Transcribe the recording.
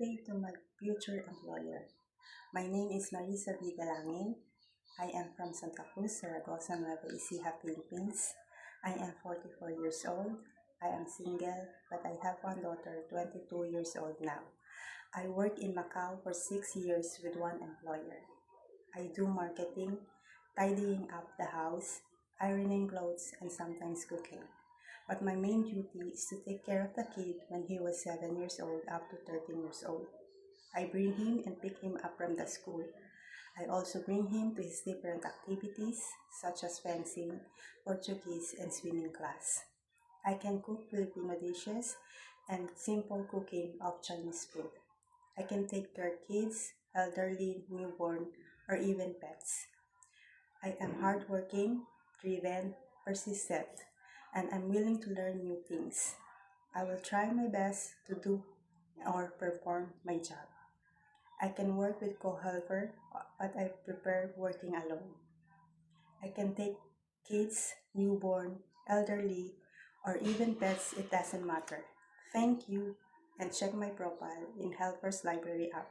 birthday to my future employer. My name is Marisa V. Galangin. I am from Santa Cruz, Zaragoza, Nueva Ecija, Philippines. I am 44 years old. I am single, but I have one daughter, 22 years old now. I work in Macau for 6 years with one employer. I do marketing, tidying up the house, ironing clothes, and sometimes cooking. But my main duty is to take care of the kid when he was 7 years old up to 13 years old. I bring him and pick him up from the school. I also bring him to his different activities such as fencing, Portuguese, and swimming class. I can cook Filipino dishes and simple cooking of Chinese food. I can take care of kids, elderly, newborn, or even pets. I am hardworking, driven, persistent, and I'm willing to learn new things. I will try my best to do or perform my job. I can work with co-helper, but I prefer working alone. I can take kids, newborn, elderly, or even pets, it doesn't matter. Thank you, and check my profile in Helpers Library app.